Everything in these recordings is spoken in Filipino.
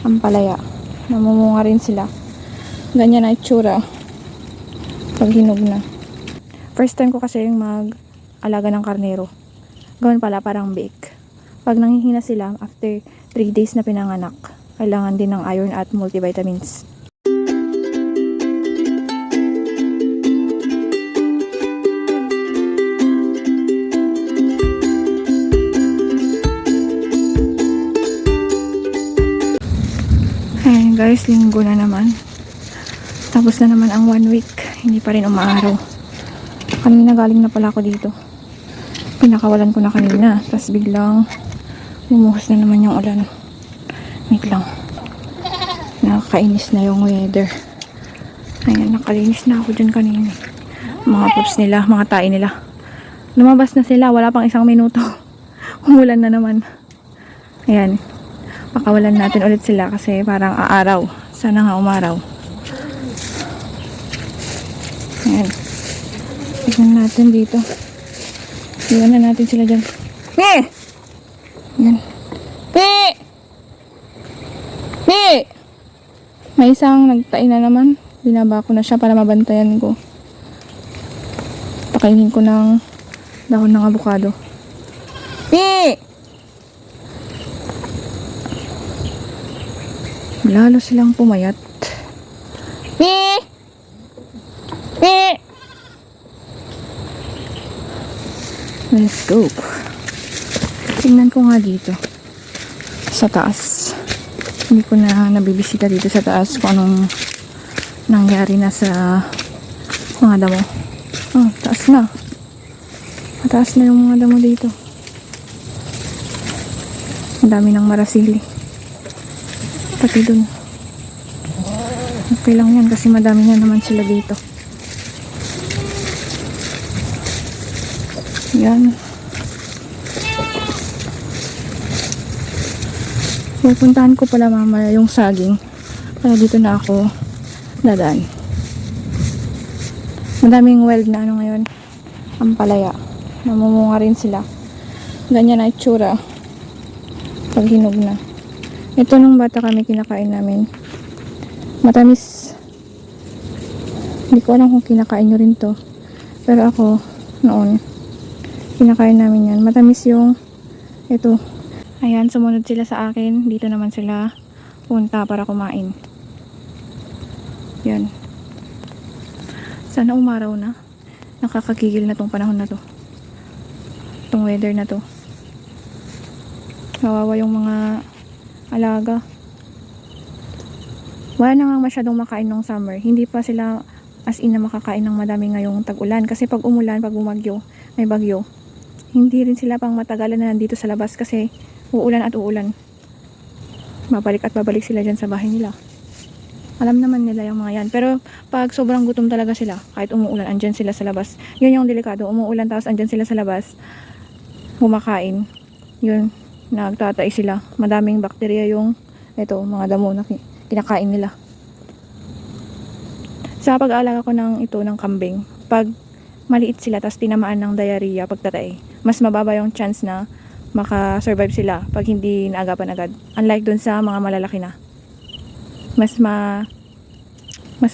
Ampalaya. Namumunga rin sila. Ganyan na itsura pag hinog na. First time ko kasi yung mag-alaga ng karnero. Gawin pala parang bake. Pag nanghihina sila after 3 days na pinanganak, kailangan din ng iron at multivitamins. Ayan guys, linggo na naman. Tapos na naman ang 1 week. Hindi pa rin umaaraw. Kanina galing na pala ako dito. Pinakawalan ko na kanina. Tapos biglang bumuhos na naman yung ulan. Wait lang. Nakakainis na yung weather. Ayan, nakalinis na ako dyan kanina. Mga pups nila, mga tae nila. Lumabas na sila. Wala pang 1 minuto. Umulan na naman. Ayan. Pakawalan natin ulit sila kasi parang aaraw. Sana nga umaraw. Ayan. Tignan natin dito. Iwan na natin sila dyan. Pi! Ayan. Pi! Pi! May isang nagtain na naman. Binaba ko na siya para mabantayan ko. Pakainin ko ng dahon ng avocado. Pi! Lalo silang pumayat. Pi! Pi! Let's go. Tingnan ko nga dito. Sa taas. Hindi ko na nabibisita dito sa taas kung anong nangyari na sa mga damo. Oh, taas na. Mataas na yung mga damo dito. Ang dami ng marasili. Pati dun. Okay lang yan kasi madami na naman sila dito. Yan. Pupuntahan ko pala mamaya yung saging. Kaya dito na ako dadaan. Madaming wild na ano ngayon. Ampalaya. Namumunga rin sila. Ganyan na itsura pag hinog na. Ito nung bata kami kinakain namin. Matamis. Hindi ko alam kung kinakain nyo rin to. Pero ako, noon, kinakain namin yan. Matamis yung ito. Ayan, sumunod sila sa akin. Dito naman sila punta para kumain. Yan. Sana umaraw na. Nakakagigil na tong panahon na to. Tong weather na to. Kawawa yung mga alaga. Wala na nga masyadong makain ng summer. Hindi pa sila as in na makakain ng madami ngayong tag-ulan. Kasi pag umulan, pag bumagyo, may bagyo, hindi rin sila pang matagalan na nandito sa labas kasi uulan at uulan. Babalik at babalik sila dyan sa bahay nila. Alam naman nila yung mga yan. Pero pag sobrang gutom talaga sila, kahit umuulan, andyan sila sa labas. Yun yung delikado. Umuulan tapos andyan sila sa labas. Kumakain. Yun. Nagtatay sila. Madaming bakterya yung ito, mga damo na kinakain nila. Sa pag-aalaga ko ng ito, ng kambing, pag maliit sila tapos tinamaan ng diarrhea pagtatay, mas mababa yung chance na makasurvive sila pag hindi naagapan agad. Unlike dun sa mga malalaki na. Mas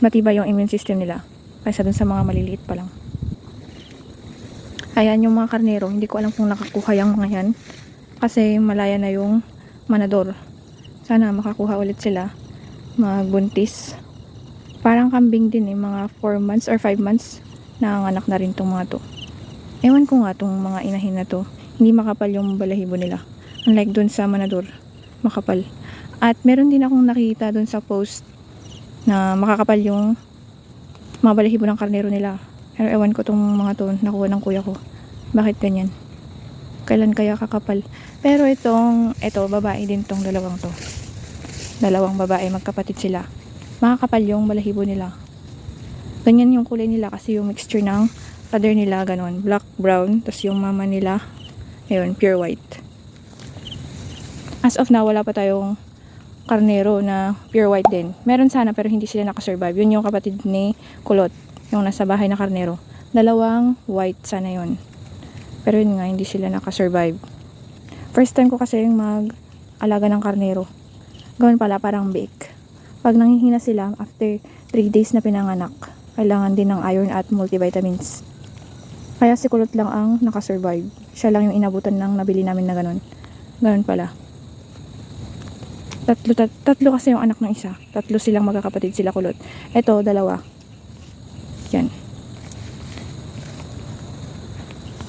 matibay yung immune system nila kaysa dun sa mga maliliit pa lang. Ayan yung mga karnero. Hindi ko alam kung nakakuha yung mga yan. Kasi malaya na yung manador. Sana makakuha ulit sila. Magbuntis. Parang kambing din eh. Mga 4 months or 5 months. Nanganak na rin tong mga to. Ewan ko nga tong mga inahin na to. Hindi makapal yung balahibo nila. Unlike dun sa manador. Makapal. At meron din akong nakita dun sa post na makakapal yung mga balahibo ng karnero nila. Pero ewan ko tong mga to. Nakuha ng kuya ko. Bakit ganyan? Kailan kaya kakapal? Pero ito, babae din tong dalawang to. Dalawang babae, magkapatid sila. Makakapal yung balahibo nila. Ganyan yung kulay nila kasi yung mixture ng father nila, ganon. Black, brown. Tapos yung mama nila, ayun, pure white. As of now, wala pa tayong karnero na pure white din. Meron sana pero hindi sila nakasurvive. Yun yung kapatid ni Kulot. Yung nasa bahay na karnero. Dalawang white sana yun. Pero yun nga, hindi sila nakasurvive. First time ko kasi yung mag-alaga ng karnero. Gawin pala parang bake. Pag nanghihina sila, after 3 days na pinanganak, kailangan din ng iron at multivitamins. Kaya si Kulot lang ang nakasurvive. Siya lang yung inabutan ng nabili namin na ganun. Ganun pala. Tatlo kasi yung anak ng isa. Tatlo silang magkakapatid sila Kulot. Ito, dalawa. Yan.